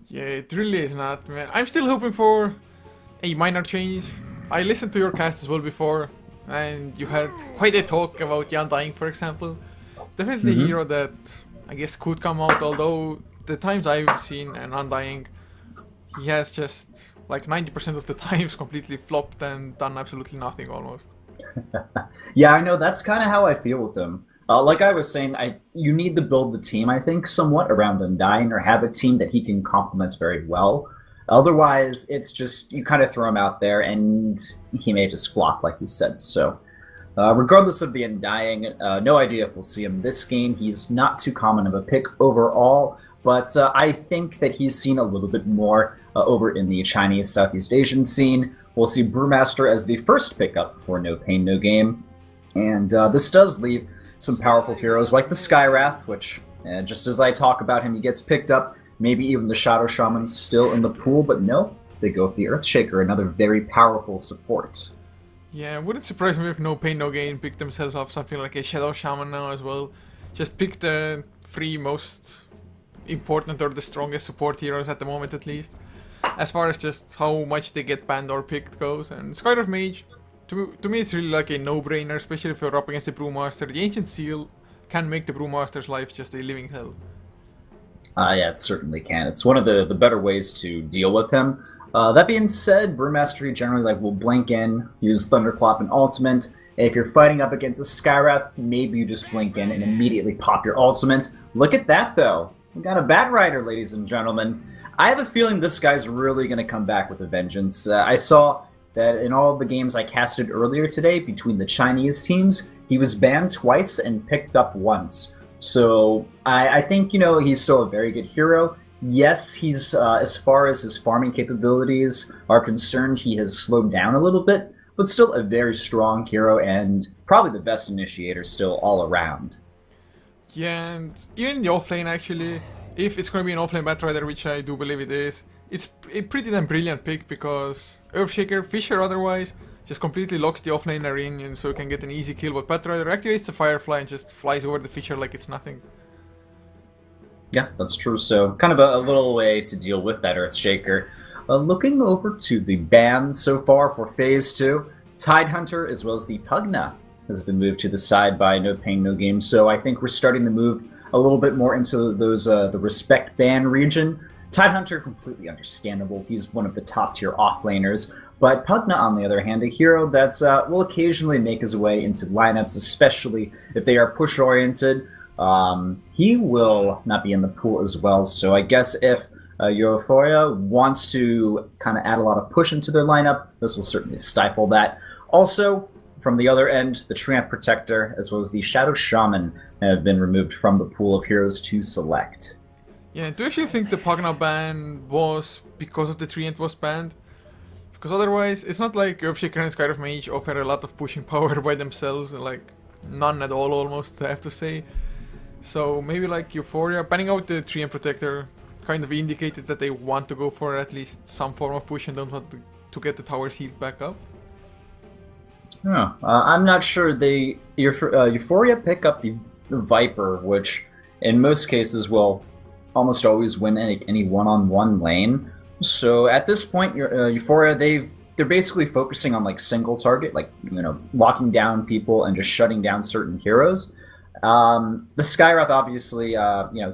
Yeah, it really is not, man. I'm still hoping for a minor change. I listened to your cast as well before, and you had quite a talk about Jan dying, for example. Definitely a Hmm. hero that I guess could come out, although the times I've seen an Undying, he has just like 90% of the times completely flopped and done absolutely nothing almost. Yeah, I know that's kind of how I feel with him. Like I was saying, you need to build the team, I think, somewhat around Undyne or have a team that he can complement very well. Otherwise, it's just you kind of throw him out there and he may just flop, like you said. So, regardless of the Undying, no idea if we'll see him this game. He's not too common of a pick overall, but I think that he's seen a little bit more over in the Chinese Southeast Asian scene. We'll see Brewmaster as the first pickup for No Pain No Game, and this does leave some powerful heroes like the Skywrath, which, just as I talk about him, he gets picked up. Maybe even the Shadow Shaman still in the pool, but no, they go with the Earthshaker, another very powerful support. Yeah, it wouldn't surprise me if No Pain No Gain picked themselves up something like a Shadow Shaman now as well. Just pick the three most important or the strongest support heroes at the moment at least. As far as just how much they get banned or picked goes. And Skyrim Mage, to me it's really like a no-brainer, especially if you're up against the Brewmaster. The Ancient Seal can make the Brewmaster's life just a living hell. Yeah, it certainly can. It's one of the better ways to deal with him. That being said, Brewmastery generally will blink in, use Thunderclap and Ultimate. If you're fighting up against a Skywrath, maybe you just blink in and immediately pop your Ultimate. Look at that, though. We got a Bat Rider, ladies and gentlemen. I have a feeling this guy's really going to come back with a vengeance. I saw that in all of the games I casted earlier today between the Chinese teams, he was banned twice and picked up once. So I think, he's still a very good hero. Yes, he's as far as his farming capabilities are concerned, he has slowed down a little bit, but still a very strong hero and probably the best initiator still all around. Yeah, and even in the offlane actually, if it's going to be an offlane Batrider, which I do believe it is, it's a pretty damn brilliant pick because Earthshaker, Fisher otherwise, just completely locks the offlaner in and so you can get an easy kill, but Batrider activates the Firefly and just flies over the Fisher like it's nothing. Yeah, that's true. So kind of a little way to deal with that Earthshaker. Looking over to the ban so far for Phase 2, Tidehunter as well as the Pugna has been moved to the side by No Pain No Game. So I think we're starting to move a little bit more into those the respect ban region. Tidehunter, completely understandable. He's one of the top tier offlaners. But Pugna, on the other hand, a hero that will occasionally make his way into lineups, especially if they are push oriented. He will not be in the pool as well. So I guess if Eu4ia wants to kind of add a lot of push into their lineup, this will certainly stifle that. Also, from the other end, the Tramp Protector as well as the Shadow Shaman have been removed from the pool of heroes to select. Yeah, do you actually think the Pugna ban was because of the Treant was banned? Because otherwise, it's not like Earthshaker and Skyrim Mage offer a lot of pushing power by themselves, like none at all almost, I have to say. So maybe like Eu4ia, banning out the Treant Protector kind of indicated that they want to go for at least some form of push and don't want to get the towers healed back up. I'm not sure. Eu4ia pick up the Viper, which in most cases will almost always win any one-on-one lane. So at this point, Eu4ia they're basically focusing on like single target, like locking down people and just shutting down certain heroes. The Skywrath obviously,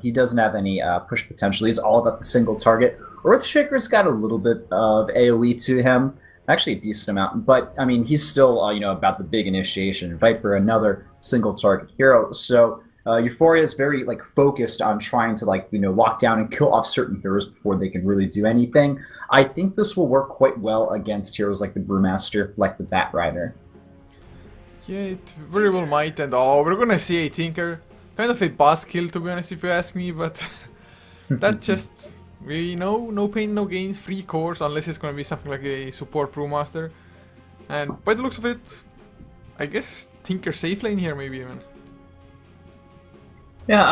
he doesn't have any push potential. He's all about the single target. Earthshaker's got a little bit of AOE to him, actually a decent amount, but I mean he's still about the big initiation. Viper, another single target hero. So Eu4ia is very focused on trying to lock down and kill off certain heroes before they can really do anything. I think this will work quite well against heroes like the Brewmaster, like the Bat Rider. Yeah, it very well might, and oh, we're gonna see a Tinker. Kind of a boss kill to be honest if you ask me, but that just, we know, no pain, no gains, free cores, unless it's gonna be something like a support Brewmaster. And by the looks of it, I guess Tinker safe lane here maybe even. Yeah,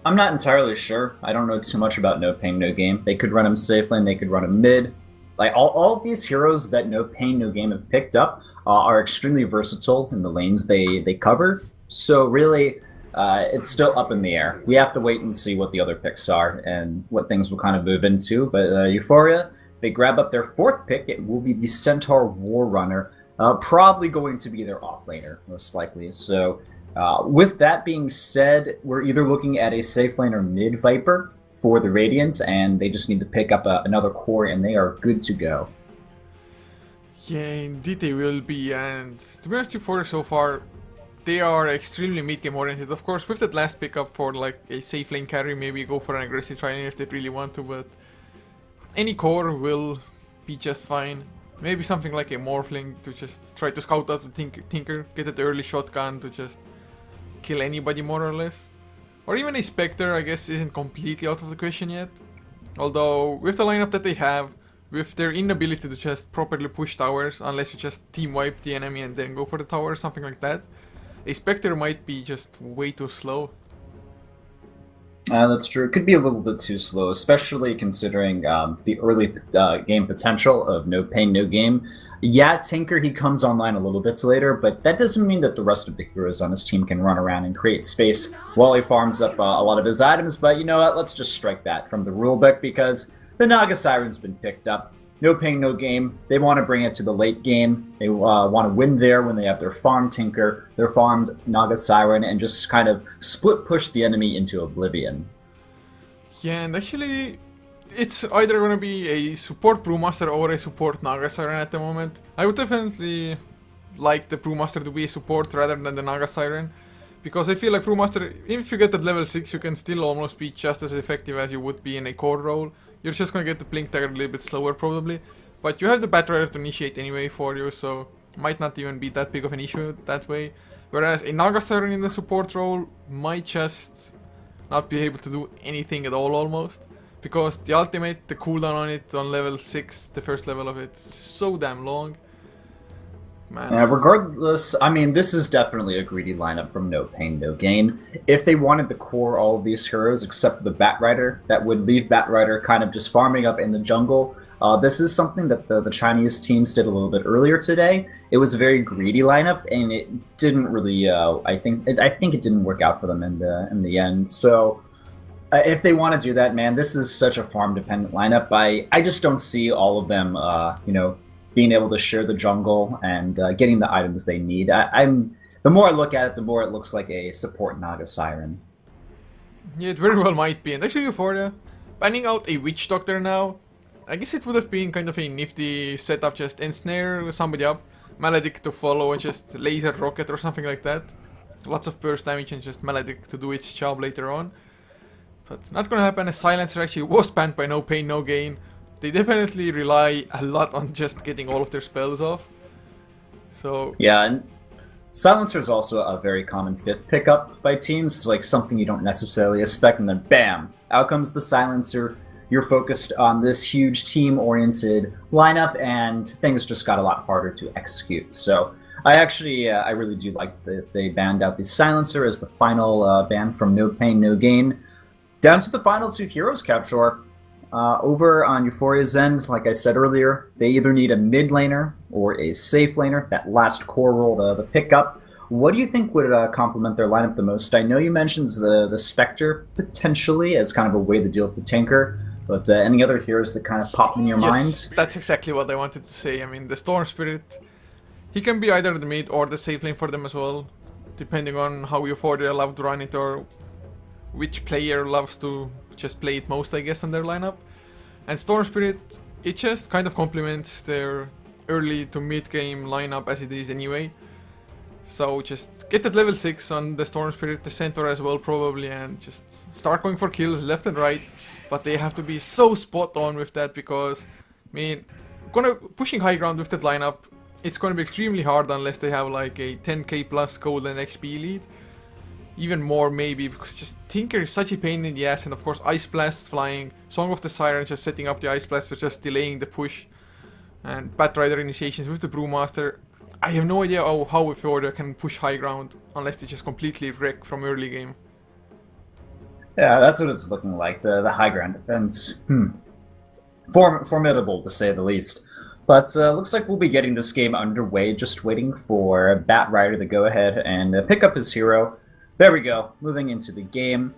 I'm not entirely sure. I don't know too much about No Pain No Game. They could run him safe lane, they could run him mid. Like all of these heroes that No Pain No Game have picked up are extremely versatile in the lanes they cover. So really, it's still up in the air. We have to wait and see what the other picks are and what things will kind of move into. But Eu4ia, if they grab up their 4th pick, it will be the Centaur War Runner, probably going to be their offlaner, most likely. So with that being said, we're either looking at a safe laner mid Viper for the Radiant, and they just need to pick up another core, and they are good to go. Yeah, indeed they will be, and to be honest, Eu4ia so far, they are extremely mid-game oriented. Of course, with that last pickup for like a safe lane carry, maybe go for an aggressive try-lane if they really want to, but any core will be just fine. Maybe something like a Morphling to just try to scout out the Tinker, get that early shotgun to just kill anybody more or less. Or even a Spectre, I guess, isn't completely out of the question yet. Although, with the lineup that they have, with their inability to just properly push towers, unless you just team wipe the enemy and then go for the tower or something like that, a Spectre might be just way too slow. That's true. It could be a little bit too slow, especially considering the early game potential of No Pain, No Game. Yeah, Tinker, he comes online a little bit later, but that doesn't mean that the rest of the heroes on his team can run around and create space while he farms up a lot of his items. But you know what? Let's just strike that from the rulebook because the Naga Siren's been picked up. No Pain, No Game. They want to bring it to the late game. They want to win there when they have their farmed Tinker, their farmed Naga Siren, and just kind of split push the enemy into oblivion. Yeah, and actually, it's either going to be a support Brewmaster or a support Naga Siren at the moment. I would definitely like the Brewmaster to be a support rather than the Naga Siren. Because I feel like Brewmaster, if you get at level 6, you can still almost be just as effective as you would be in a core role. You're just gonna get the Blink Dagger a little bit slower probably. But you have the Batrider to initiate anyway for you, so might not even be that big of an issue that way. Whereas a Naga Siren in the support role might just not be able to do anything at all almost. Because the ultimate, the cooldown on it on level 6, the first level of it, is just so damn long. Man. Regardless, I mean, this is definitely a greedy lineup from No Pain, No Gain. If they wanted to core all of these heroes except for the Batrider, that would leave Batrider kind of just farming up in the jungle. This is something that the Chinese teams did a little bit earlier today. It was a very greedy lineup, and it didn't really. I think it didn't work out for them in the end. So, if they want to do that, man, this is such a farm-dependent lineup. I just don't see all of them, being able to share the jungle and getting the items they need. The more I look at it, the more it looks like a support Naga Siren. Yeah, it very well might be. And actually, Eu4ia, banning out a Witch Doctor now, I guess it would have been kind of a nifty setup, just ensnare somebody up, Maledict to follow and just laser rocket or something like that. Lots of burst damage and just Maledict to do its job later on. But not gonna happen, as Silencer actually was banned by No Pain, No Gain. They definitely rely a lot on just getting all of their spells off. So yeah, and Silencer is also a very common 5th pickup by teams. It's like something you don't necessarily expect, and then bam, out comes the Silencer. You're focused on this huge team-oriented lineup, and things just got a lot harder to execute. So I really do like that they banned out the Silencer as the final ban from No Pain, No Gain. Down to the final 2 heroes, Capshore. Over on Eu4ia's end, like I said earlier, they either need a mid laner or a safe laner, that last core role to pick up. What do you think would complement their lineup the most? I know you mentioned the Spectre potentially as kind of a way to deal with the Tinker, but any other heroes that kind of pop in your mind? That's exactly what I wanted to say. I mean, the Storm Spirit, he can be either the mid or the safe lane for them as well, depending on how Eu4ia love to run it or which player loves to just play it most, I guess, in their lineup. And Storm Spirit, it just kind of complements their early to mid game lineup as it is anyway. So just get that level 6 on the Storm Spirit, the Centaur as well probably, and just start going for kills left and right. But they have to be so spot on with that because, I mean, pushing high ground with that lineup, it's gonna be extremely hard unless they have like a 10k plus golden XP lead. Even more maybe, because just Tinker is such a pain in the ass, and of course Ice Blast flying, Song of the Siren just setting up the Ice Blast, so just delaying the push, and Batrider initiations with the Brewmaster. I have no idea how Eu4ia can push high ground unless they just completely wreck from early game. Yeah, that's what it's looking like, the high ground defense. Formidable to say the least. But looks like we'll be getting this game underway, just waiting for Batrider to go ahead and pick up his hero. There we go. Moving into the game.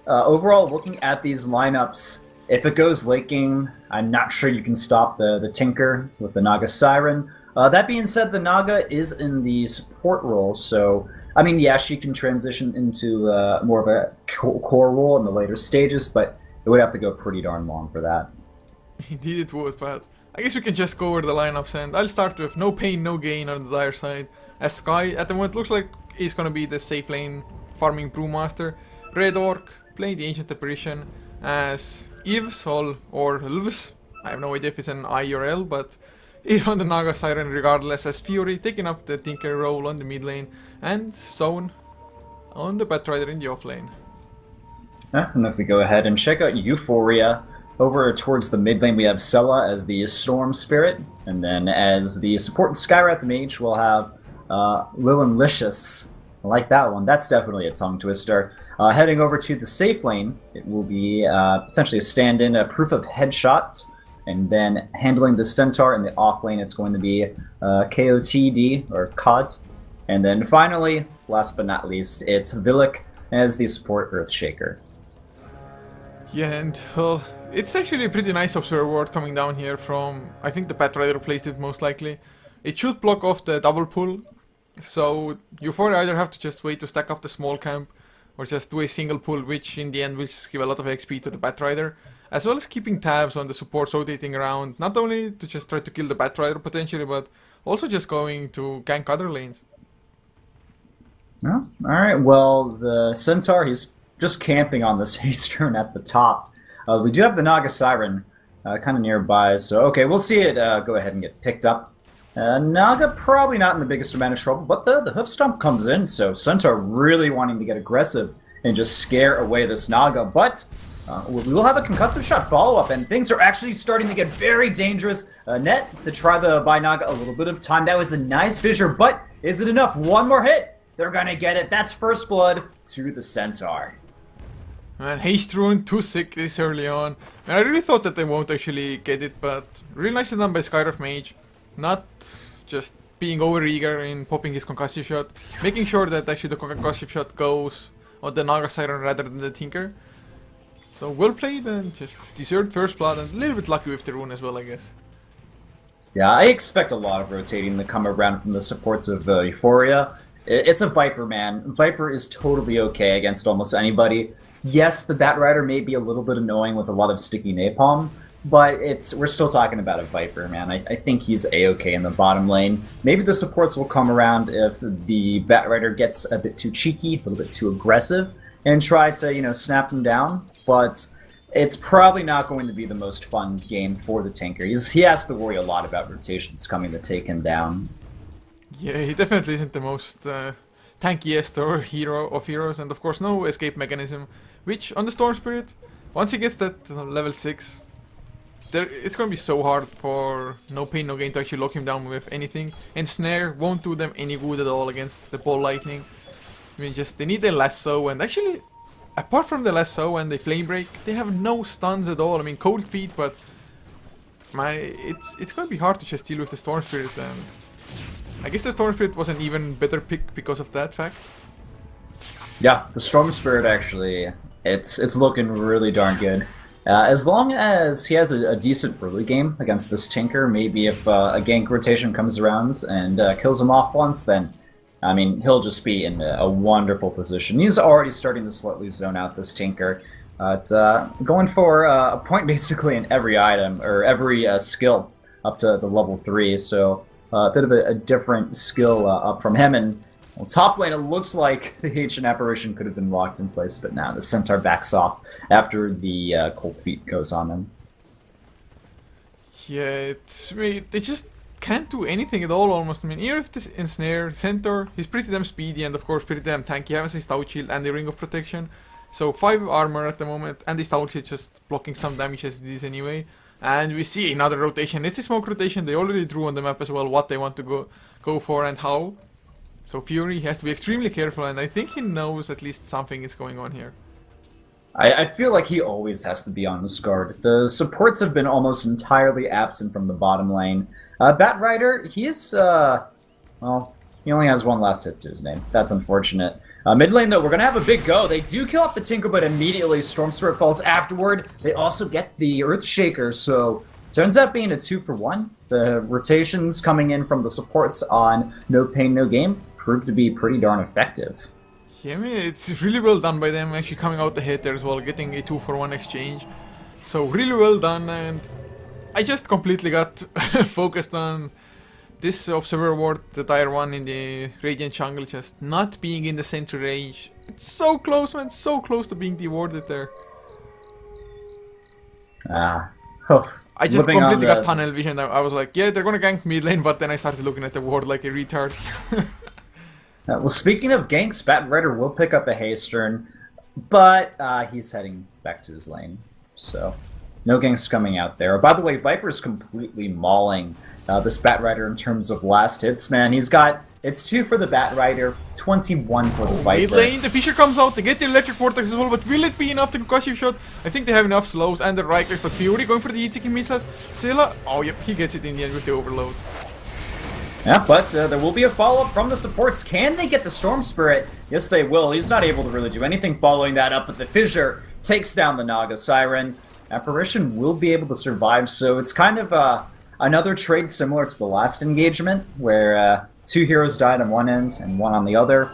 Overall, looking at these lineups, if it goes late game, I'm not sure you can stop the Tinker with the Naga Siren. That being said, the Naga is in the support role, so I mean, yeah, she can transition into more of a core role in the later stages, but it would have to go pretty darn long for that. Indeed it would, but I guess we can just go over the lineups, and I'll start with no pain, no gain on the dire side. As Sky, at the moment, looks like he's gonna be the safe lane farming Brewmaster. Red Orc, playing the Ancient Apparition as Eves or Elves. I have no idea if it's an I or L, but he's on the Naga Siren regardless, as Fury taking up the Tinker role on the mid lane, and Zone on the Batrider in the off lane. And if we go ahead and check out Eu4ia, over towards the mid lane we have Sella as the Storm Spirit, and then as the support Skywrath Mage we'll have Lilin-licious. I like that one, that's definitely a tongue twister. Heading over to the safe lane, it will be potentially a stand-in, a Proof of Headshot, and then handling the Centaur in the off lane it's going to be KOTD, or COD. And then finally, last but not least, it's Villic as the support Earthshaker. Yeah, and well, it's actually a pretty nice Observer Ward coming down here from, I think the Batrider placed it most likely. It should block off the double pull, so Eu4ia either have to just wait to stack up the small camp, or just do a single pull, which in the end will just give a lot of XP to the Batrider, as well as keeping tabs on the supports rotating around, not only to just try to kill the Batrider potentially, but also just going to gank other lanes. Oh, alright, well, the Centaur, he's just camping on this haste turn at the top. We do have the Naga Siren kind of nearby, so okay, we'll see it go ahead and get picked up. Naga probably not in the biggest amount of trouble, but the Hoof Stomp comes in, so Centaur really wanting to get aggressive and just scare away this Naga, but we will have a concussive shot follow-up, and things are actually starting to get very dangerous. Net to try the buy Naga a little bit of time. That was a nice fissure, but is it enough? One more hit! They're gonna get it. That's first blood to the Centaur. Man, haste rune, too sick this early on. And I really thought that they won't actually get it, but really nicely done by Skywrath Mage. Not just being over-eager in popping his concussive shot, making sure that actually the concussive shot goes on the Naga Siren rather than the Tinker. So well played, and just deserved first blood, and a little bit lucky with the rune as well, I guess. Yeah, I expect a lot of rotating to come around from the supports of Eu4ia. It's a Viper, man. Viper is totally okay against almost anybody. Yes, the Batrider may be a little bit annoying with a lot of sticky napalm, but we're still talking about a Viper, man. I think he's A-okay in the bottom lane. Maybe the supports will come around if the Batrider gets a bit too cheeky, a little bit too aggressive, and try to, you know, snap him down, but it's probably not going to be the most fun game for the Tinker. He has to worry a lot about rotations coming to take him down. Yeah, he definitely isn't the most tankiest or hero of heroes, and of course no escape mechanism, which on the Storm Spirit, once he gets that level 6, it's gonna be so hard for no pain no gain to actually lock him down with anything, and Snare won't do them any good at all against the Ball Lightning. I mean, just they need a lasso, and actually, apart from the lasso and the Flame Break, they have no stuns at all. I mean, Cold Feet, but it's gonna be hard to just deal with the Storm Spirit, and I guess the Storm Spirit was an even better pick because of that fact. Yeah, the Storm Spirit actually, it's looking really darn good. As long as he has a decent early game against this Tinker, maybe if a gank rotation comes around and kills him off once, then, I mean, he'll just be in a wonderful position. He's already starting to slightly zone out this Tinker. Going for a point basically in every item, or every skill up to the level 3, so a bit of a different skill up from him. And well, top lane, it looks like the Ancient Apparition could have been locked in place, but now the Centaur backs off after the Cold Feet goes on him. Yeah, they just can't do anything at all almost. I mean, even if this Ensnare, Centaur, he's pretty damn speedy and of course pretty damn tanky. He has his Stout Shield and the Ring of Protection. So 5 armor at the moment, and the Stout Shield just blocking some damage as it is anyway. And we see another rotation. It's a smoke rotation. They already drew on the map as well what they want to go for and how. So Fury has to be extremely careful, and I think he knows at least something is going on here. I feel like he always has to be on his guard. The supports have been almost entirely absent from the bottom lane. Batrider, he is, well, he only has one last hit to his name. That's unfortunate. Mid lane, though, we're going to have a big go. They do kill off the Tinker, but immediately Storm Spirit falls afterward. They also get the Earthshaker, so turns out being a 2-for-1. The rotations coming in from the supports on No Pain, No Gain proved to be pretty darn effective. Yeah, I mean, it's really well done by them, actually coming out ahead there as well, getting a 2-for-1 exchange. So really well done, and I just completely got focused on this Observer Ward, the Dire 1 in the Radiant jungle, just not being in the center range. It's so close, man, so close to being dewarded there. I just completely got tunnel vision. I was like, yeah, they're gonna gank mid lane, but then I started looking at the ward like a retard. Well, speaking of ganks, Batrider will pick up a Haystern, but he's heading back to his lane, so no ganks coming out there. By the way, Viper's completely mauling this Batrider in terms of last hits, man. He's got, it's 2 for the Batrider, 21 for the Viper. Mid lane, the Fisher comes out, they get the Electric Vortex as well, but will it be enough to concussive shot? I think they have enough slows and the Rikers, but Fury going for the heat-seeking missiles. Scylla, oh yep, he gets it in the end with the overload. Yeah, but there will be a follow-up from the supports. Can they get the Storm Spirit? Yes, they will. He's not able to really do anything following that up, but the Fissure takes down the Naga Siren. Apparition will be able to survive, so it's kind of another trade similar to the last engagement, where 2 heroes died on one end and 1 on the other.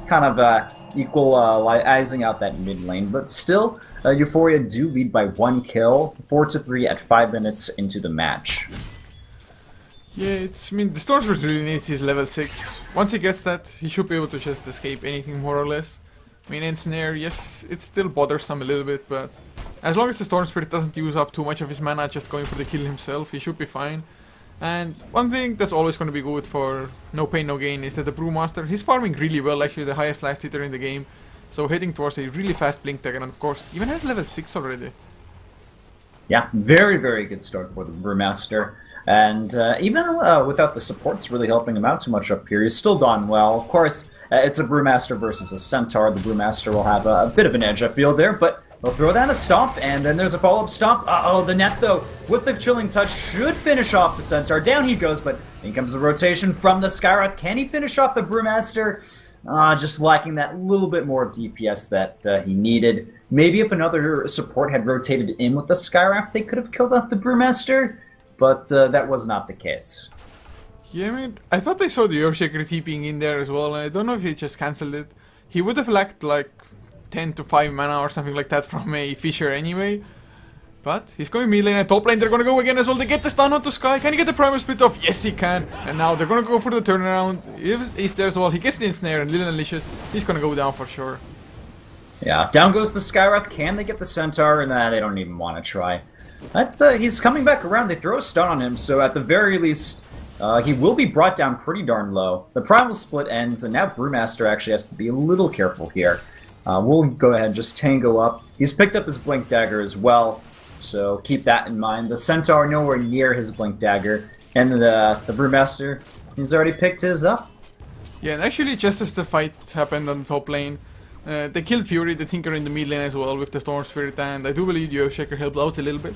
Kind of equalizing out that mid lane, but still, Eu4ia do lead by 1 kill, 4-3 at 5 minutes into the match. Yeah, I mean, the Storm Spirit really needs his level 6. Once he gets that, he should be able to just escape anything more or less. I mean, Ensnare, yes, it still bothers him a little bit, but as long as the Storm Spirit doesn't use up too much of his mana just going for the kill himself, he should be fine. And one thing that's always going to be good for No Pain No Gain is that the Brewmaster, he's farming really well, actually the highest last hitter in the game. So heading towards a really fast blink tag, and of course, even has level 6 already. Yeah, very, very good start for the Brewmaster. And even without the supports really helping him out too much up here, he's still done well. Of course, it's a Brewmaster versus a Centaur. The Brewmaster will have a bit of an edge, I feel, there, but they'll throw down a stomp, and then there's a follow-up stomp. Uh-oh, the net, though, with the Chilling Touch, should finish off the Centaur. Down he goes, but in comes the rotation from the Skywrath. Can he finish off the Brewmaster? Just lacking that little bit more of DPS that he needed. Maybe if another support had rotated in with the Skywrath, they could have killed off the Brewmaster, but that was not the case. Yeah, I mean, I thought I saw the Earthshaker TPing in there as well, and I don't know if he just cancelled it. He would have lacked like 10 to 5 mana or something like that from a Fisher anyway. But he's going mid lane and top lane, they're gonna go again as well. They get the stun onto Sky. Can he get the primal split off? Yes, he can. And now they're gonna go for the turnaround. He's there as well. He gets the ensnare and Lil Delicious. He's gonna go down for sure. Yeah, down goes the Skywrath. Can they get the Centaur? And they don't even want to try. He's coming back around. They throw a stun on him, so at the very least, he will be brought down pretty darn low. The primal split ends, and now Brewmaster actually has to be a little careful here. We'll go ahead and just tango up. He's picked up his Blink Dagger as well, so keep that in mind. The Centaur nowhere near his Blink Dagger, and the Brewmaster, he's already picked his up. Yeah, and actually just as the fight happened on the top lane, they killed Fury, the Tinker in the mid lane as well with the Storm Spirit, and I do believe the Earthshaker helped out a little bit.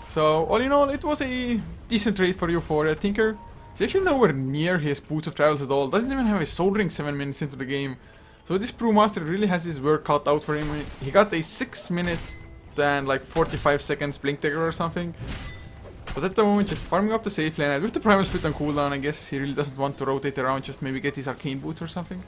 So, all in all, it was a decent trade for Eu4ia. Tinker is actually nowhere near his Boots of Travels at all, doesn't even have a Soul Ring 7 minutes into the game. So this Brewmaster really has his work cut out for him. He got a 6 minute and like 45 seconds Blink Dagger or something. But at the moment, just farming up the safe lane, and with the Primal Split on cooldown, I guess he really doesn't want to rotate around, just maybe get his Arcane Boots or something.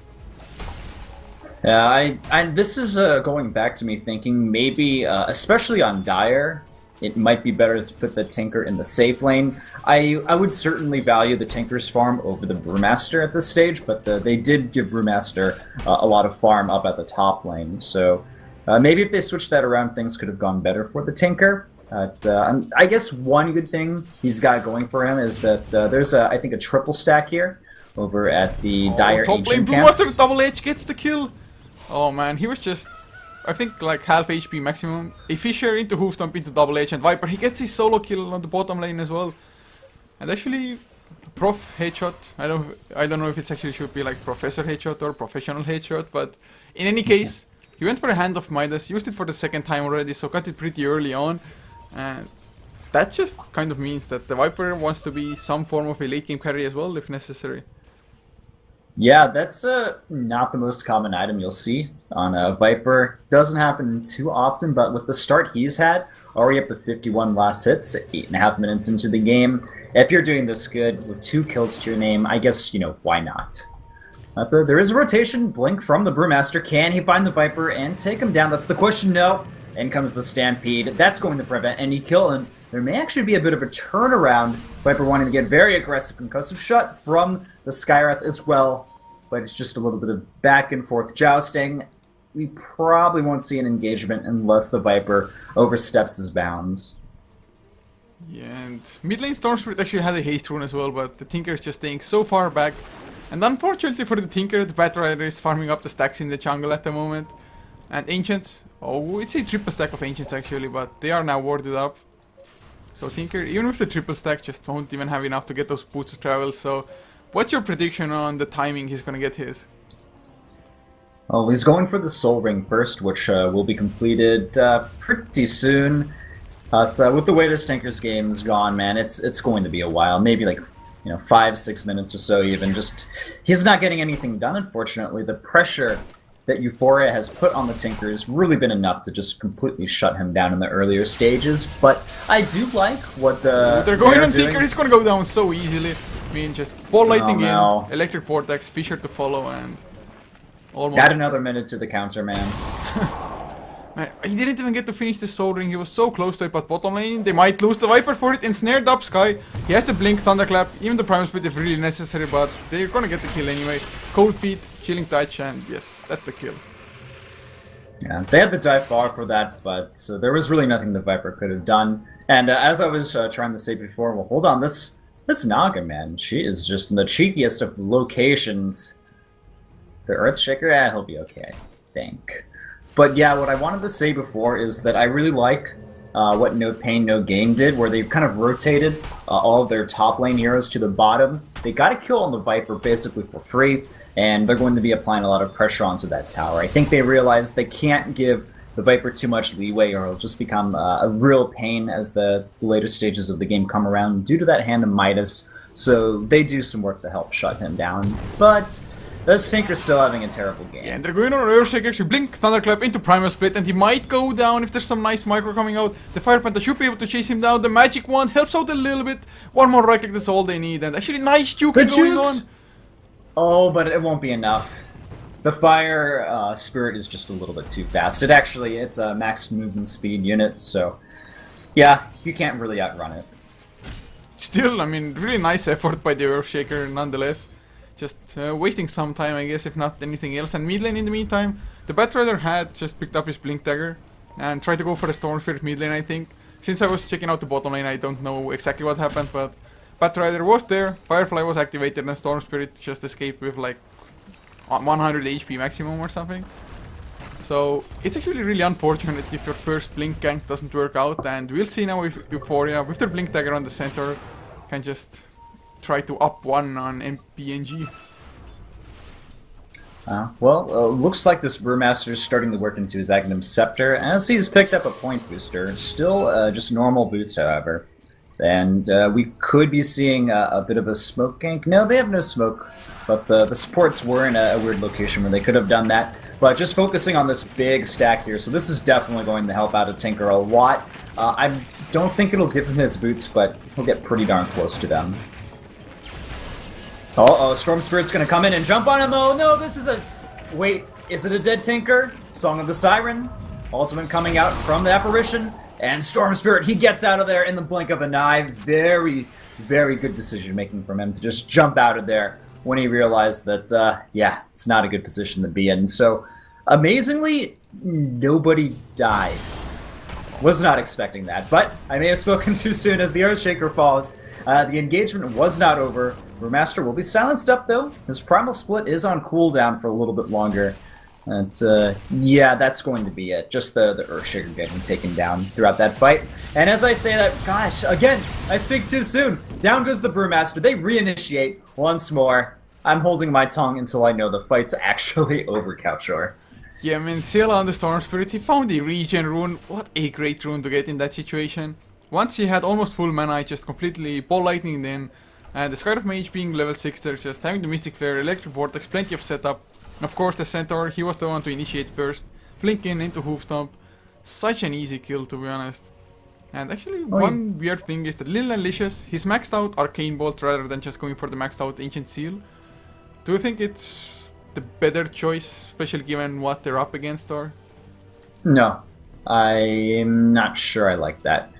Yeah, this is going back to me thinking maybe, especially on Dire, it might be better to put the Tinker in the safe lane. I would certainly value the Tinker's farm over the Brewmaster at this stage, but they did give Brewmaster a lot of farm up at the top lane. So maybe if they switched that around, things could have gone better for the Tinker. I guess one good thing he's got going for him is that there's, I think, a triple stack here over at the Dire top lane Ancient camp. Brewmaster double H gets the kill. Oh man, he was just, I think, like half HP maximum. A Fisher into Hoofstomp into double H, and Viper, he gets his solo kill on the bottom lane as well. And actually, Prof headshot, I don't know if it actually should be like Professor headshot or Professional headshot, but in any case, he went for a Hand of Midas, used it for the second time already, so got it pretty early on. And that just kind of means that the Viper wants to be some form of a late game carry as well, if necessary. Yeah, that's not the most common item you'll see on a Viper. Doesn't happen too often, but with the start he's had, already up to 51 last hits, 8.5 minutes into the game. If you're doing this good with 2 kills to your name, I guess, you know, why not? There is a rotation. Blink from the Brewmaster. Can he find the Viper and take him down? That's the question. No. In comes the Stampede. That's going to prevent any kill, and there may actually be a bit of a turnaround. Viper wanting to get very aggressive. Concussive shot from the Skywrath as well, but it's just a little bit of back and forth jousting. We probably won't see an engagement unless the Viper oversteps his bounds. Yeah, and mid lane Storm Spirit actually had a haste rune as well, but the Tinker is just staying so far back. And unfortunately for the Tinker, the Batrider is farming up the stacks in the jungle at the moment. And Ancients, oh, it's a triple stack of Ancients actually, but they are now warded up. So Tinker, even with the triple stack, just won't even have enough to get those boots of travel. So what's your prediction on the timing he's gonna get his? Well, he's going for the Soul Ring first, which will be completed pretty soon. But with the way this Tinker's game's gone, man, it's going to be a while. Maybe like, you know, 5-6 minutes or so even. Just, he's not getting anything done, unfortunately. The pressure that Eu4ia has put on the Tinker has really been enough to just completely shut him down in the earlier stages. But I do like what they're going on Tinker, he's gonna go down so easily. I mean, just ball lightning in, electric vortex, Fisher to follow, and almost. Add another minute to the counter, man. Man, he didn't even get to finish the Soul Ring, he was so close to it, but bottom lane, they might lose the Viper for it, ensnared up Sky. He has the Blink, Thunderclap, even the Primal Split if really necessary, but they're gonna get the kill anyway. Cold Feet, Chilling Touch, and yes, that's the kill. Yeah, they had to dive far for that, but there was really nothing the Viper could have done. And as I was trying to say before, well, hold on, this Naga, man, she is just in the cheekiest of locations. The Earthshaker, he'll be okay, I think. But yeah, what I wanted to say before is that I really like what No Pain, No Gain did, where they've kind of rotated all of their top lane heroes to the bottom. They got a kill on the Viper basically for free, and they're going to be applying a lot of pressure onto that tower. I think they realize they can't give the Viper too much leeway, or it'll just become a real pain as the later stages of the game come around due to that Hand of Midas. So they do some work to help shut him down, but this Tinker's still having a terrible game. Yeah, and they're going on Earthshaker, she blink Thunderclap into Primal Split, and he might go down if there's some nice micro coming out. The Fire Panther should be able to chase him down. The Magic Wand helps out a little bit. One more right click, that's all they need. And actually nice juking going on. Oh, but it won't be enough. The Fire Spirit is just a little bit too fast. It's a max movement speed unit, so yeah, you can't really outrun it. Still, I mean, really nice effort by the Earthshaker nonetheless. Just wasting some time, I guess, if not anything else. And mid lane in the meantime, the Batrider had just picked up his Blink Dagger and tried to go for the Storm Spirit mid lane, I think. Since I was checking out the bottom lane, I don't know exactly what happened, but Batrider was there, Firefly was activated, and Storm Spirit just escaped with like 100 HP maximum or something. So it's actually really unfortunate if your first Blink gank doesn't work out, and we'll see now if Eu4ia, with their Blink Dagger on the center, can just try to up one on NPNG. Looks like this Brewmaster is starting to work into his Aghanim Scepter, as he's picked up a point booster. Still just normal boots, however. And we could be seeing a bit of a smoke gank. No, they have no smoke, but the supports were in a weird location where they could have done that. But just focusing on this big stack here, so this is definitely going to help out a Tinker a lot. I don't think it'll give him his boots, but he'll get pretty darn close to them. Uh-oh, Storm Spirit's gonna come in and jump on him. Oh no, this is a... Wait, is it a dead Tinker? Song of the Siren. Ultimate coming out from the Apparition. And Storm Spirit, he gets out of there in the blink of an eye. Very, very good decision making from him to just jump out of there when he realized that, yeah, it's not a good position to be in. So, amazingly, nobody died. Was not expecting that, but I may have spoken too soon as the Earthshaker falls. The engagement was not over. Brewmaster will be silenced up, though. His Primal Split is on cooldown for a little bit longer. And, yeah, that's going to be it. Just the Earthshaker getting taken down throughout that fight. And as I say that, gosh, again, I speak too soon. Down goes the Brewmaster. They reinitiate once more. I'm holding my tongue until I know the fight's actually over, Couchor. Yeah, I mean, Sela on the Storm Spirit, he found the regen rune. What a great rune to get in that situation. Once he had almost full mana, I just completely ball lightninged in. And the Scarlet Mage being level 6 there, just having the Mystic Flare, Electric Vortex, plenty of setup. Of course the Centaur, he was the one to initiate first. Flinking into Hoof Stomp. Such an easy kill, to be honest. And actually, one weird thing is that Little and Licious, he's maxed out Arcane Bolt rather than just going for the maxed out Ancient Seal. Do you think it's the better choice, especially given what they're up against, or? No, I'm not sure I like that.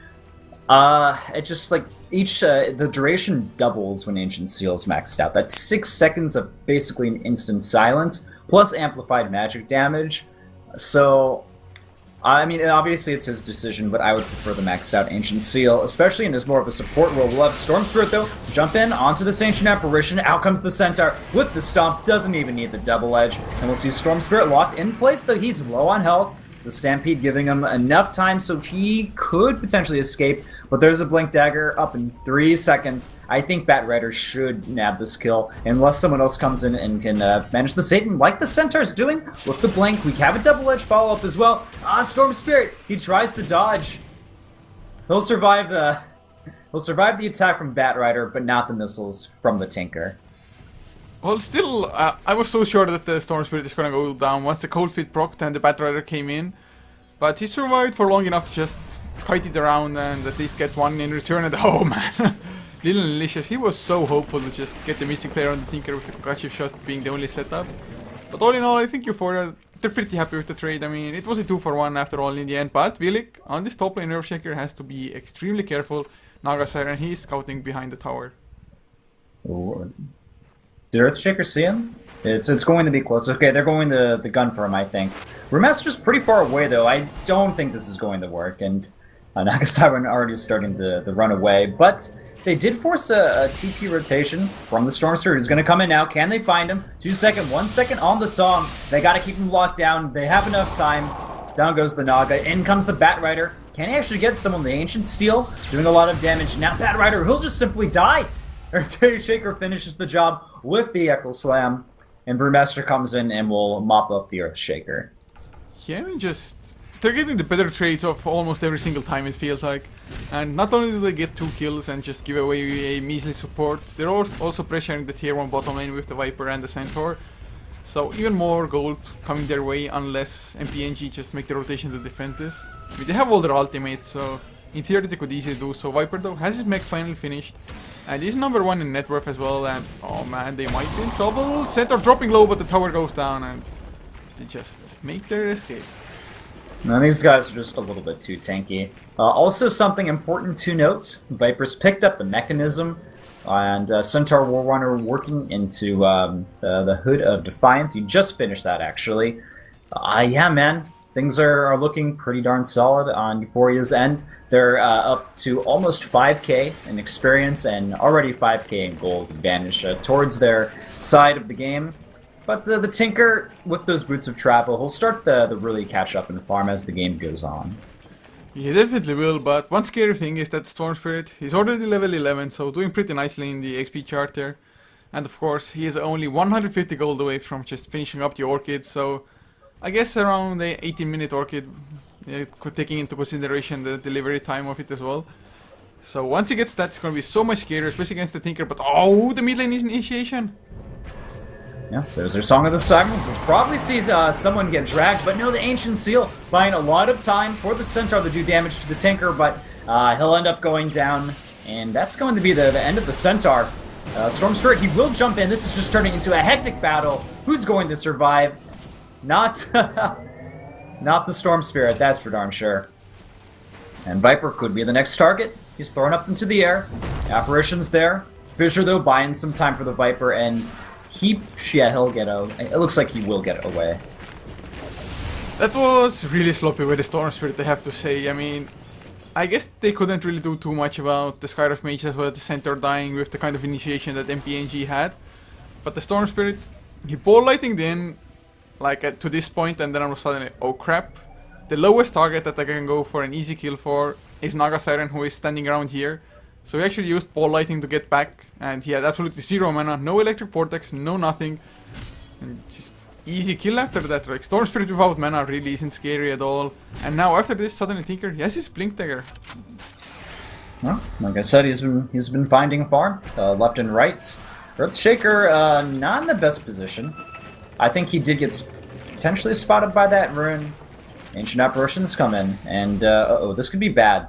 It just like the duration doubles when Ancient Seal's maxed out. That's 6 seconds of basically an instant silence plus amplified magic damage. So, I mean, obviously it's his decision, but I would prefer the maxed out Ancient Seal, especially in as more of a support role. We'll have Storm Spirit though jump in onto this Ancient Apparition. Out comes the Centaur with the Stomp. Doesn't even need the double edge, and we'll see Storm Spirit locked in place. Though he's low on health. The Stampede giving him enough time so he could potentially escape, but there's a Blink Dagger up in 3 seconds. I think Bat Rider should nab this kill, unless someone else comes in and can manage the Satan, like the Centaur's doing with the Blink. We have a double-edged follow-up as well. Storm Spirit, he tries the dodge. He'll survive the attack from Bat Rider, but not the missiles from the Tinker. Well, still, I was so sure that the Storm Spirit is gonna go down once the Cold Feet procced and the Bat Rider came in. But he survived for long enough to just kite it around and at least get one in return. And oh man, Little and Licious, he was so hopeful to just get the Mystic Flare on the Tinker with the Concussive Shot being the only setup. But all in all, I think Eu4ia, they're pretty happy with the trade. I mean, it was a 2-for-1 after all in the end. But Vilik, on this top lane Earthshaker, has to be extremely careful. Naga Siren, he's scouting behind the tower. Ooh. Did Earthshaker see him? It's going to be close. Okay, they're going to the gun for him, I think. Remaster's pretty far away, though. I don't think this is going to work, and Nagasiren already starting to run away. But they did force a TP rotation from the Storm Spirit, who's going to come in now. Can they find him? 2 seconds, 1 second on the song. They got to keep him locked down. They have enough time. Down goes the Naga. In comes the Bat Rider. Can he actually get someone? The Ancient Steel doing a lot of damage. Now Bat Rider, he'll just simply die. Earthshaker finishes the job with the Echo Slam, and Brewmaster comes in and will mop up the Earthshaker. Yeah, I mean, they're getting the better trades of almost every single time, it feels like. And not only do they get 2 kills and just give away a measly support, they're also pressuring the tier 1 bottom lane with the Viper and the Centaur. So even more gold coming their way unless NPNG just make the rotation to defend this. I mean, they have all their ultimates, so in theory they could easily do so. Viper though has his mech finally finished. And he's number 1 in net worth as well, and oh man, they might be in trouble. Centaur dropping low, but the tower goes down, and they just make their escape. Now these guys are just a little bit too tanky. Also something important to note, Viper's picked up the mechanism, and Centaur Warrunner working into the Hood of Defiance. You just finished that, actually. Yeah, man. Things are looking pretty darn solid on Eu4ia's end. They're up to almost 5k in experience and already 5k in gold advantage towards their side of the game. But the Tinker, with those Boots of Travel, he'll start the really catch up in farm as the game goes on. He definitely will, but one scary thing is that Storm Spirit, he's already level 11, so doing pretty nicely in the XP chart there. And of course, he is only 150 gold away from just finishing up the Orchid, so I guess around the 18-minute Orchid, taking into consideration the delivery time of it as well. So once he gets that, it's going to be so much scarier, especially against the Tinker. But oh, the mid lane initiation! Yeah, there's their Song of the Siren. We'll probably see someone get dragged, but no, the Ancient Seal buying a lot of time for the Centaur to do damage to the Tinker, but he'll end up going down, and that's going to be the end of the Centaur. Storm Spirit, he will jump in. This is just turning into a hectic battle. Who's going to survive? Not, not the Storm Spirit, that's for darn sure. And Viper could be the next target. He's thrown up into the air. Apparition's there. Fissure, though, buying some time for the Viper, and he'll get out. It looks like he will get away. That was really sloppy with the Storm Spirit, I have to say. I mean, I guess they couldn't really do too much about the Scarlet Mage as well as the Centaur dying with the kind of initiation that NPNG had. But the Storm Spirit, he ball lighting in, like to this point, and then all of a sudden, oh crap. The lowest target that I can go for an easy kill for is Naga Siren, who is standing around here. So he actually used ball lighting to get back, and he had absolutely zero mana, no electric vortex, no nothing. And just easy kill after that. Like Storm Spirit without mana really isn't scary at all. And now after this, suddenly Tinker, he has his Blink Dagger. Well, like I said, he's been finding farm left and right. Earthshaker not in the best position. I think he did get potentially spotted by that rune. Ancient Apparitions come in, and uh-oh, this could be bad.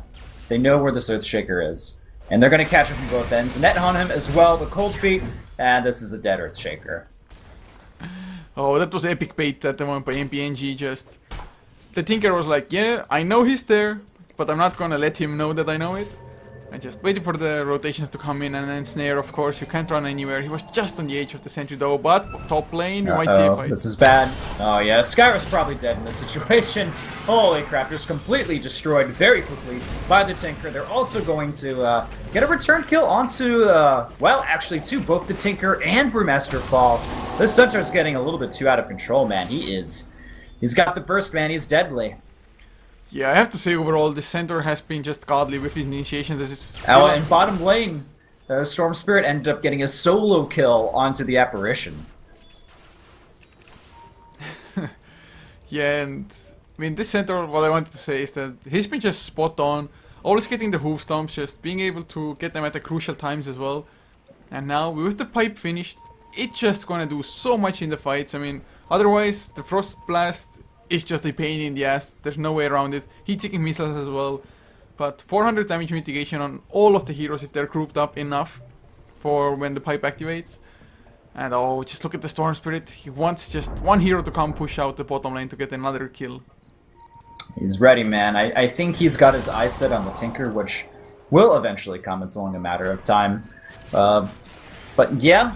They know where this Earthshaker is, and they're going to catch him from both ends. Net on him as well, the Cold Feet, and this is a dead Earthshaker. Oh, that was epic bait at the moment by NPNG. Just the Tinker was like, yeah, I know he's there, but I'm not going to let him know that I know it. I just waited for the rotations to come in, and then Snare, of course, you can't run anywhere. He was just on the edge of the sentry though, but top lane, you might see a fight. This is bad. Oh yeah, Skyra's probably dead in this situation. Holy crap, just completely destroyed very quickly by the Tinker. They're also going to get a return kill onto, well, actually two, both the Tinker and Brewmaster fall. This Centaur's getting a little bit too out of control, man. He's got the burst, man. He's deadly. Yeah, I have to say overall, the center has been just godly with his initiations. Oh, in bottom lane, Storm Spirit ended up getting a solo kill onto the Apparition. Yeah, and I mean, this center, what I wanted to say is that he's been just spot on, always getting the hoof stomps, just being able to get them at the crucial times as well. And now, with the pipe finished, it's just gonna do so much in the fights. I mean, otherwise, the Frost Blast is just a pain in the ass. There's no way around it. Heat-seeking missiles as well. But 400 damage mitigation on all of the heroes if they're grouped up enough for when the pipe activates. And oh, just look at the Storm Spirit. He wants just one hero to come push out the bottom lane to get another kill. He's ready, man. I think he's got his eyes set on the Tinker, which will eventually come. It's only a matter of time. But yeah,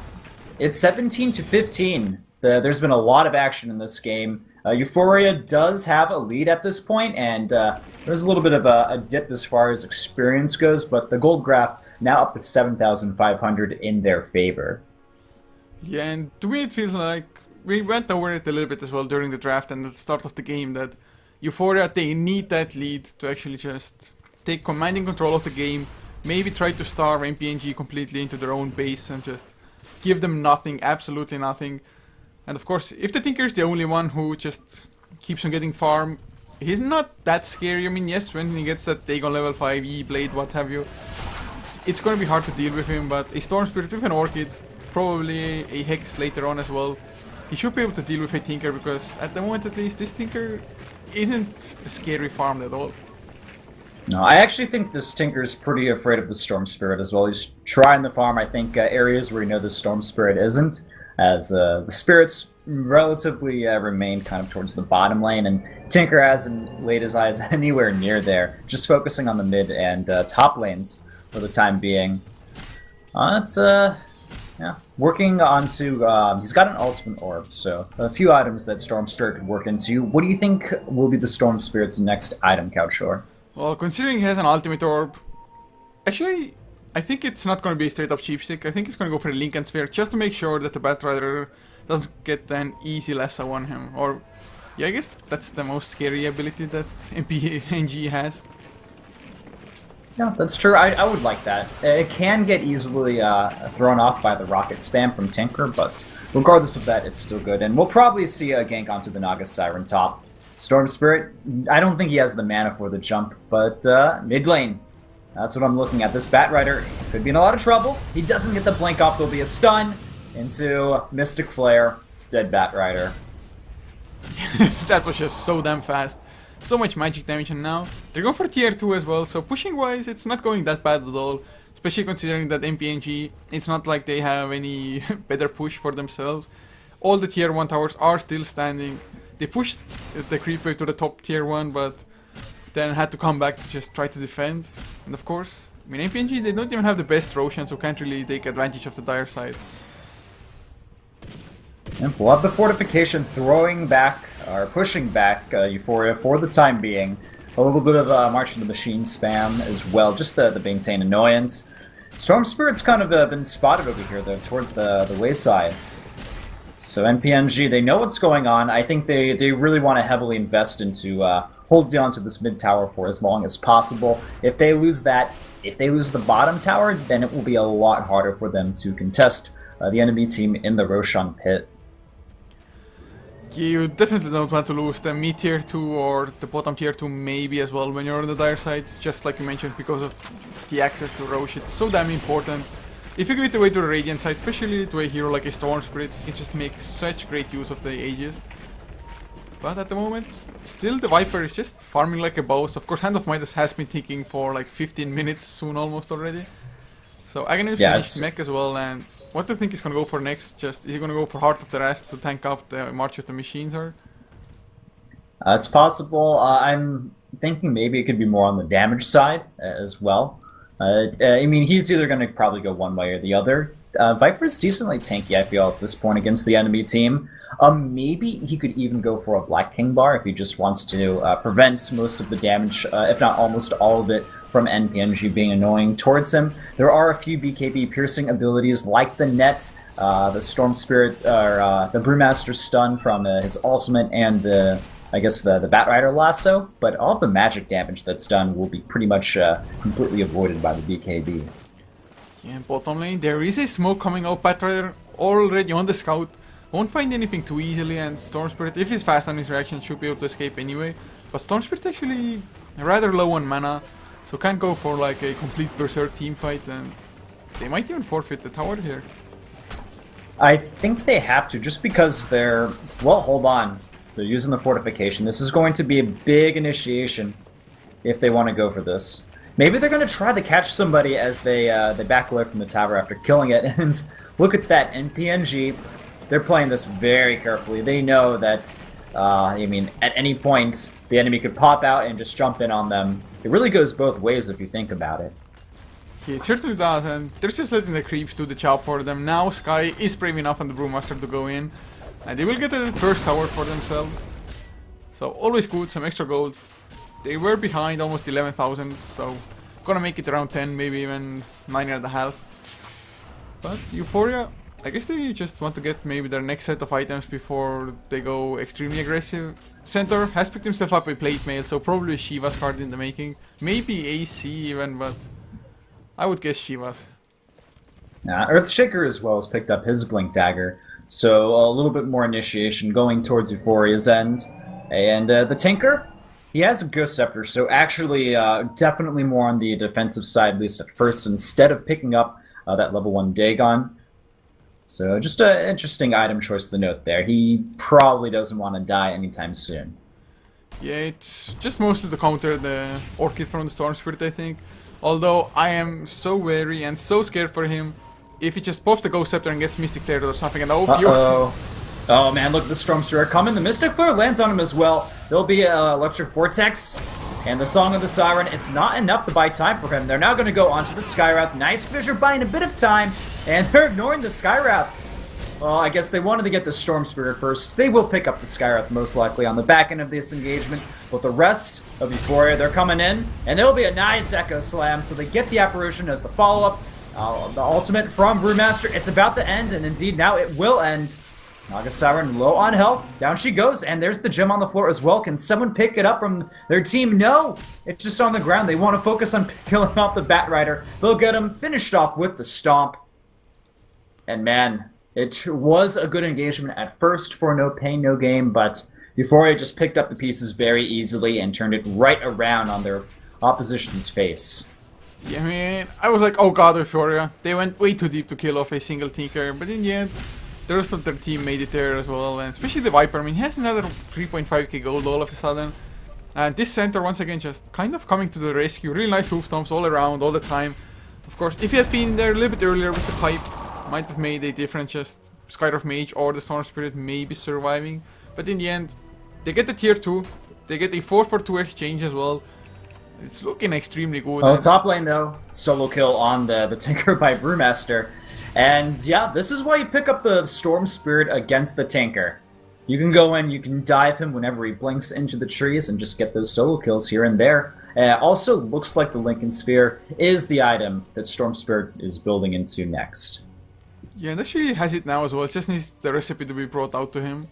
it's 17 to 15. There's been a lot of action in this game. Eu4ia does have a lead at this point, and there's a little bit of a dip as far as experience goes, but the gold graph now up to 7,500 in their favor. Yeah, and to me it feels like we went over it a little bit as well during the draft and at the start of the game, that Eu4ia, they need that lead to actually just take commanding control of the game, maybe try to starve NPNG completely into their own base and just give them nothing, absolutely nothing. And of course, if the Tinker is the only one who just keeps on getting farm, he's not that scary. I mean, yes, when he gets that Dagon level 5 E-Blade, what have you, it's gonna be hard to deal with him, but a Storm Spirit with an Orchid, probably a Hex later on as well, he should be able to deal with a Tinker, because at the moment at least, this Tinker isn't scary farmed at all. No, I actually think this Tinker is pretty afraid of the Storm Spirit as well. He's trying to farm, I think, areas where you know the Storm Spirit isn't, as the Spirits relatively remain kind of towards the bottom lane, and Tinker hasn't laid his eyes anywhere near there, just focusing on the mid and top lanes for the time being. Yeah, working onto, he's got an ultimate orb, so a few items that Storm Spirit could work into. What do you think will be the Storm Spirit's next item, Couchshore? Well, considering he has an ultimate orb, actually, I think it's not going to be a straight up cheap stick. I think he's going to go for a Lincoln Sphere just to make sure that the Batrider doesn't get an easy lasso on him. Or, yeah, I guess that's the most scary ability that NPNG has. Yeah, that's true. I would like that. It can get easily thrown off by the rocket spam from Tinker, but regardless of that, it's still good. And we'll probably see a gank onto the Naga Siren top. Storm Spirit, I don't think he has the mana for the jump, but mid lane. That's what I'm looking at. This Batrider could be in a lot of trouble. He doesn't get the blink off. There'll be a stun into Mystic Flare. Dead Batrider. That was just so damn fast. So much magic damage, and now they're going for tier 2 as well. So pushing wise, it's not going that bad at all. Especially considering that NPNG, it's not like they have any better push for themselves. All the tier 1 towers are still standing. They pushed the creep wave to the top tier 1, but then had to come back to just try to defend. And of course, I mean, NPNG, they don't even have the best Roshan, so can't really take advantage of the dire side. And we'll have the fortification throwing back, or pushing back Eu4ia for the time being. A little bit of March of the Machine spam as well, just the maintain annoyance. Storm Spirit's kind of been spotted over here, though, towards the wayside. So NPNG, they know what's going on. I think they really want to heavily invest into holding on to this mid tower for as long as possible. If they lose that, if they lose the bottom tower, then it will be a lot harder for them to contest the enemy team in the Roshan pit. You definitely don't want to lose the mid tier 2 or the bottom tier 2 maybe as well when you're on the dire side, just like you mentioned, because of the access to Roche. It's so damn important. If you give it away to the Radiant side, especially to a hero like a Storm Spirit, you can just make such great use of the Aegis. But at the moment, still the Viper is just farming like a boss. Of course, Hand of Midas has been ticking for like 15 minutes soon almost already. So Aghanim finished mech as well, and what do you think he's gonna go for next? Just is he gonna go for Heart of the Rest to tank up the March of the Machines, or? It's possible. I'm thinking maybe it could be more on the damage side as well. I mean, he's either going to probably go one way or the other. Viper's decently tanky, I feel, at this point against the enemy team. Maybe he could even go for a Black King bar if he just wants to prevent most of the damage, if not almost all of it, from NPNG being annoying towards him. There are a few BKB piercing abilities like the Net, the Storm Spirit, or the Brewmaster stun from his ultimate, and the Batrider lasso, but all of the magic damage that's done will be pretty much completely avoided by the BKB. Yeah, bottom lane, there is a smoke coming out. Batrider already on the scout. Won't find anything too easily, and Storm Spirit, if he's fast on his reaction, should be able to escape anyway. But Storm Spirit actually rather low on mana, so can't go for like a complete berserk team fight, and they might even forfeit the tower here. I think they have to, just because they're... Well, hold on. They're using the fortification. This is going to be a big initiation if they want to go for this. Maybe they're going to try to catch somebody as they back away from the tower after killing it. And look at that, NPNG. They're playing this very carefully. They know that, I mean, at any point, the enemy could pop out and just jump in on them. It really goes both ways if you think about it. Yeah, it certainly does, and they're just letting the creeps do the job for them. Now Sky is brave enough on the Brewmaster to go in. And they will get the first tower for themselves. So always good, some extra gold. They were behind almost 11,000, so gonna make it around 10, maybe even 9.5. But Eu4ia, I guess they just want to get maybe their next set of items before they go extremely aggressive. Center has picked himself up a plate mail, so probably Shiva's card in the making. Maybe AC even, but I would guess Shiva's. Earthshaker as well has picked up his Blink Dagger. So a little bit more initiation going towards Eu4ia's end. And the Tinker, he has a Ghost Scepter, so actually definitely more on the defensive side, at least at first, instead of picking up that level 1 Dagon. So just an interesting item choice to note there. He probably doesn't want to die anytime soon. Yeah, it's just mostly to counter the Orchid from the Storm Spirit, I think. Although I am so wary and so scared for him. If he just pops the Ghost Scepter and gets Mystic Flare or something, and oh man, look at the Storm Spirit coming. The Mystic Flare lands on him as well. There'll be an Electric Vortex. And the Song of the Siren, it's not enough to buy time for him. They're now going to go onto the Skywrath. Nice Fissure buying a bit of time. And they're ignoring the Skywrath. Well, I guess they wanted to get the Storm Spirit first. They will pick up the Skywrath most likely on the back end of this engagement. But the rest of Eu4ia, they're coming in. And there'll be a nice Echo Slam. So they get the Apparition as the follow-up. The ultimate from Brewmaster. It's about to end, and indeed now it will end. Naga Siren low on health. Down she goes, and there's the gem on the floor as well. Can someone pick it up from their team? No! It's just on the ground. They want to focus on killing off the Batrider. They'll get him finished off with the Stomp. And man, it was a good engagement at first for no pain, no gain, but Eu4ia just picked up the pieces very easily and turned it right around on their opposition's face. Yeah, I mean, I was like, oh god, Eu4ia. They went way too deep to kill off a single Tinker, but in the end, the rest of their team made it there as well, and especially the Viper. I mean, he has another 3.5k gold all of a sudden. And this center, once again, just kind of coming to the rescue. Really nice hoof stomps all around, all the time. Of course, if he had been there a little bit earlier with the pipe, might have made a difference. Just Skywrath Mage or the Storm Spirit maybe surviving. But in the end, they get the tier 2. They get a 4-for-2 exchange as well. It's looking extremely good. Well, top lane though, solo kill on the Tinker by Brewmaster. And yeah, this is why you pick up the Storm Spirit against the Tinker. You can go in, you can dive him whenever he blinks into the trees and just get those solo kills here and there. Also looks like the Lincoln Sphere is the item that Storm Spirit is building into next. Yeah, and actually has it now as well. It just needs the recipe to be brought out to him.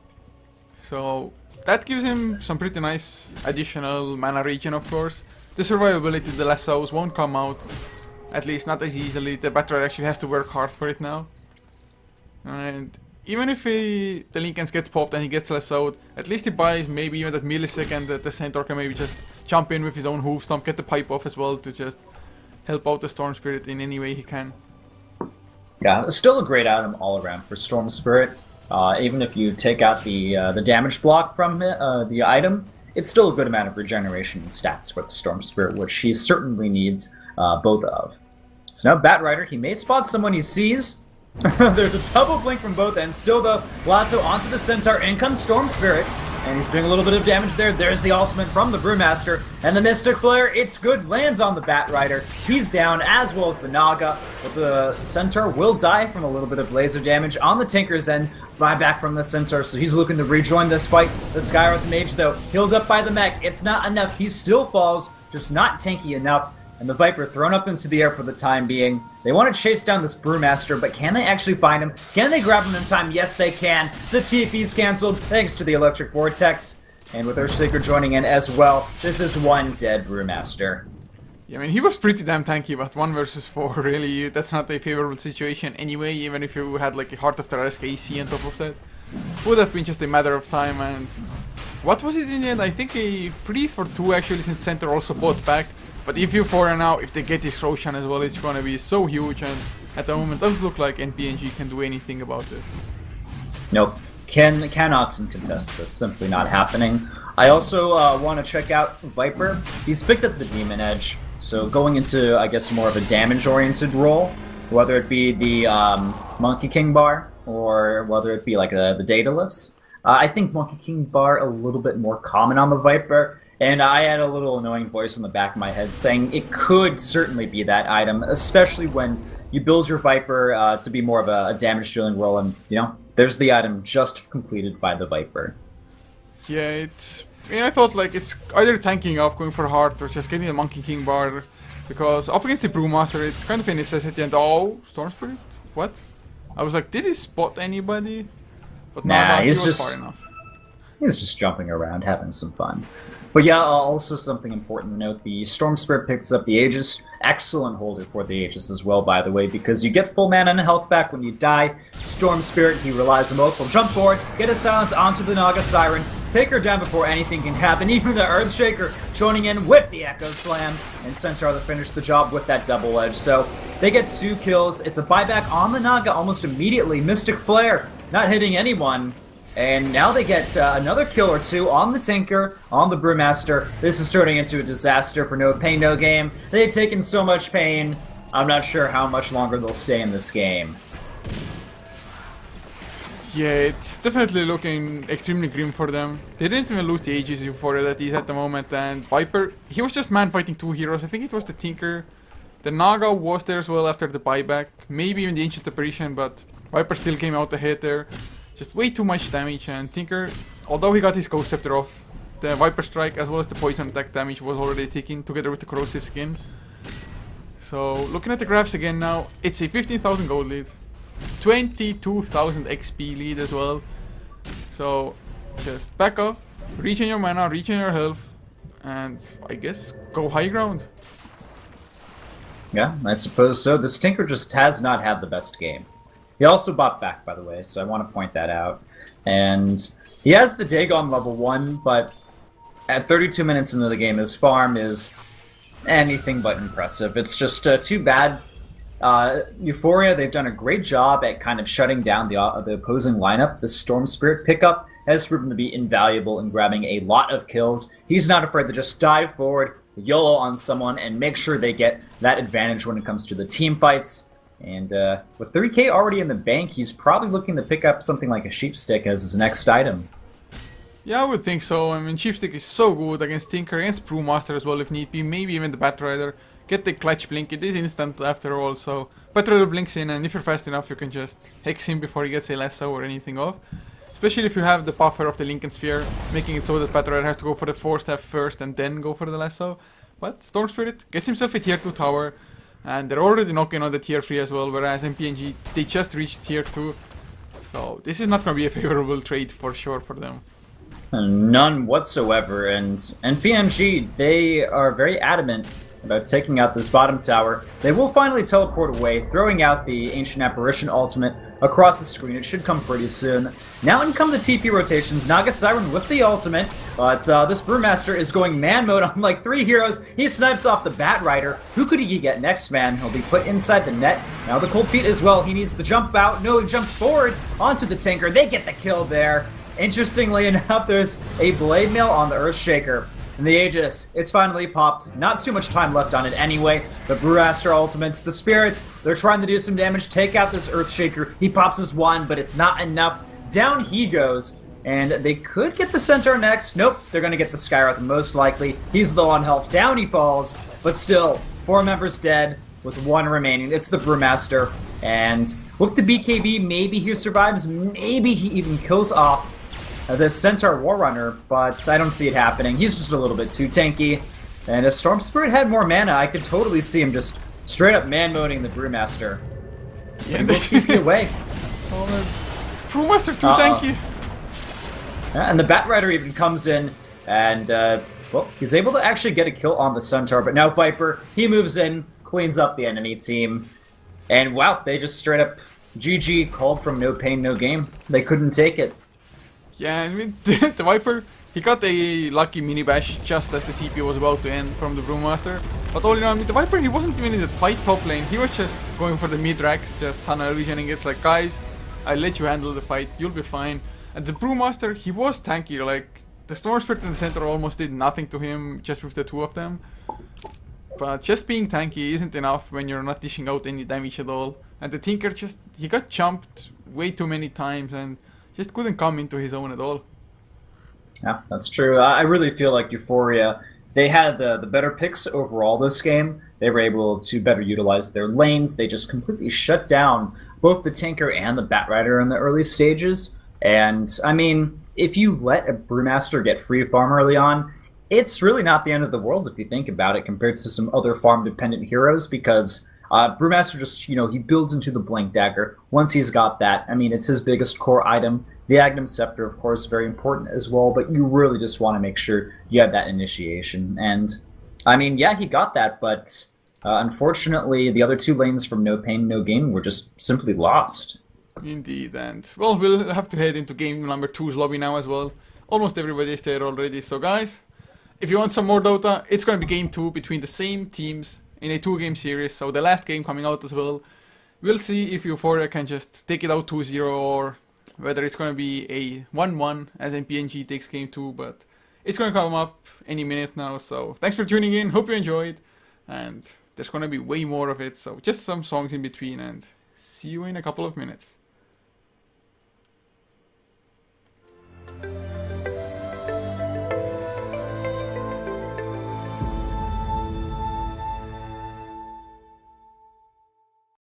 So that gives him some pretty nice additional mana regen, of course. The survivability, the lassos won't come out, at least not as easily. The Batrider actually has to work hard for it now. And even if the Lincoln gets popped and he gets lassoed, at least he buys maybe even that millisecond that the Centaur can maybe just jump in with his own hoof stomp, get the pipe off as well to just help out the Storm Spirit in any way he can. Yeah, still a great item all around for Storm Spirit. Even if you take out the damage block from the item, it's still a good amount of regeneration and stats for the Storm Spirit, which he certainly needs both of. So now Batrider, he may spot someone he sees. There's a double blink from both ends. Still though, lasso onto the Centaur. In comes Storm Spirit. And he's doing a little bit of damage there. There's the ultimate from the Brewmaster. And the Mystic Flare, it's good, lands on the Batrider. He's down, as well as the Naga. But the Centaur will die from a little bit of laser damage on the Tinker's end. Buyback from the Centaur, so he's looking to rejoin this fight. The Skywrath Mage, though, healed up by the mech. It's not enough. He still falls, just not tanky enough. And the Viper thrown up into the air for the time being. They want to chase down this Brewmaster, but can they actually find him? Can they grab him in time? Yes, they can. The TP's canceled thanks to the Electric Vortex. And with Earthshaker joining in as well, this is one dead Brewmaster. Yeah, I mean, he was pretty damn tanky, but 1 versus 4, really, that's not a favorable situation anyway, even if you had like a Heart of Tarask AC on top of that. Would have been just a matter of time, and what was it in the end? I think a 3 for 2 actually, since Center also bought back. But if Eu4ia now, if they get this Roshan as well, it's gonna be so huge, and at the moment doesn't look like NPNG can do anything about this. Nope. Cannot contest this. Simply not happening. I also want to check out Viper. He's picked up the Demon Edge, so going into, I guess, more of a damage-oriented role, whether it be the Monkey King bar, or whether it be like the Daedalus. I think Monkey King bar a little bit more common on the Viper. And I had a little annoying voice in the back of my head saying it could certainly be that item, especially when you build your Viper to be more of a damage-dealing role, and, you know, there's the item just completed by the Viper. Yeah, it's... I mean, I thought, like, it's either tanking up, going for Heart, or just getting the Monkey King bar, because up against the Brewmaster, it's kind of a necessity, and oh, Storm Spirit? What? I was like, did he spot anybody? But nah, he was just far enough. He's just jumping around, having some fun. But yeah, also something important to note, the Storm Spirit picks up the Aegis. Excellent holder for the Aegis as well, by the way, because you get full mana and health back when you die. Storm Spirit, he relies on both. Will jump forward, get a silence onto the Naga Siren, take her down before anything can happen. Even the Earthshaker joining in with the Echo Slam, and Centaur to finish the job with that double edge. So they get 2 kills. It's a buyback on the Naga almost immediately. Mystic Flare, not hitting anyone. And now they get another kill or 2 on the Tinker, on the Brewmaster. This is turning into a disaster for no pain, no game. They've taken so much pain. I'm not sure how much longer they'll stay in this game. Yeah, it's definitely looking extremely grim for them. They didn't even lose the Aegis Eu4ia that he's at the moment, and Viper, he was just man fighting 2 heroes. I think it was the Tinker. The Naga was there as well after the buyback. Maybe even the Ancient Apparition, but Viper still came out ahead there. Just way too much damage, and Tinker, although he got his Ghost Scepter off, the Viper Strike as well as the Poison Attack damage was already ticking together with the Corrosive Skin. So, looking at the graphs again now, it's a 15,000 gold lead, 22,000 XP lead as well. So, just back up, regen your mana, regen your health, and I guess go high ground. Yeah, I suppose so. This Tinker just has not had the best game. He also bought back, by the way, so I want to point that out. And he has the Dagon level 1, but at 32 minutes into the game, his farm is anything but impressive. It's just too bad. Eu4ia, they've done a great job at kind of shutting down the opposing lineup. The Storm Spirit pickup has proven to be invaluable in grabbing a lot of kills. He's not afraid to just dive forward, YOLO on someone, and make sure they get that advantage when it comes to the team fights. And with 3k already in the bank, he's probably looking to pick up something like a Sheepstick as his next item. Yeah, I would think so. I mean, Sheepstick is so good against Tinker, against Brewmaster as well if need be, maybe even the Batrider. Get the Clutch Blink, it is instant after all, so Batrider blinks in, and if you're fast enough you can just hex him before he gets a lasso or anything off. Especially if you have the buffer of the Lincoln Sphere, making it so that Batrider has to go for the Force Staff first and then go for the lasso. But Storm Spirit gets himself a tier 2 tower. And they're already knocking on the tier 3 as well, whereas NPNG, they just reached tier 2. So this is not going to be a favorable trade for sure for them. None whatsoever, and NPNG, they are very adamant about taking out this bottom tower. They will finally teleport away, throwing out the Ancient Apparition ultimate across the screen. It should come pretty soon. Now in come the TP rotations. Naga Siren with the ultimate, but this Brewmaster is going man mode on like 3 heroes. He snipes off the Bat Rider. Who could he get next, man? He'll be put inside the net. Now the Cold Feet as well. He needs to jump out. No, he jumps forward onto the tanker. They get the kill there. Interestingly enough, there's a Blade Mail on the Earthshaker. And the Aegis, it's finally popped. Not too much time left on it anyway. The Brewmaster ultimates, the Spirits, they're trying to do some damage, take out this Earthshaker. He pops his one, but it's not enough. Down he goes, and they could get the Centaur next. Nope, they're going to get the Skywrath most likely. He's low on health. Down he falls, but still, 4 members dead with 1 remaining. It's the Brewmaster, and with the BKB, maybe he survives, maybe he even kills off the Centaur Warrunner, but I don't see it happening. He's just a little bit too tanky. And if Storm Spirit had more mana, I could totally see him just straight up man-moding the Brewmaster. Yeah, and we'll TP away. Oh, man. Brewmaster too tanky. Yeah, and the Bat Rider even comes in, and, well, he's able to actually get a kill on the Centaur, but now Viper, he moves in, cleans up the enemy team, and wow, they just straight up GG, called from no pain, no game. They couldn't take it. Yeah, I mean, the Viper, he got a lucky mini bash just as the TP was about to end from the Brewmaster. But all in all, I mean, the Viper, he wasn't even in the fight top lane. He was just going for the mid-racks, just tunnel visioning. It's like, guys, I'll let you handle the fight. You'll be fine. And the Brewmaster, he was tanky. Like, the Storm Spirit in the center almost did nothing to him just with the 2 of them. But just being tanky isn't enough when you're not dishing out any damage at all. And the Tinker just, he got jumped way too many times and just couldn't come into his own at all. Yeah, that's true. I really feel like Eu4ia, they had the better picks overall this game. They were able to better utilize their lanes. They just completely shut down both the Tinker and the Bat Rider in the early stages. And, I mean, if you let a Brewmaster get free farm early on, it's really not the end of the world if you think about it compared to some other farm-dependent heroes, because Brewmaster just, you know, he builds into the Blink Dagger. Once he's got that, I mean, it's his biggest core item. The Agnum Scepter, of course, very important as well, but you really just want to make sure you have that initiation. And, I mean, yeah, he got that, but unfortunately, the other 2 lanes from No Pain, No Gain were just simply lost. Indeed, and, well, we'll have to head into game number 2's lobby now as well. Almost everybody is there already, so guys, if you want some more Dota, it's going to be game 2 between the same teams in a 2-game series, so the last game coming out as well. We'll see if Eu4ia can just take it out 2-0 or whether it's going to be a 1-1 as NPNG takes game 2, but it's going to come up any minute now. So thanks for tuning in, hope you enjoyed, and there's going to be way more of it, so just some songs in between, and see you in a couple of minutes.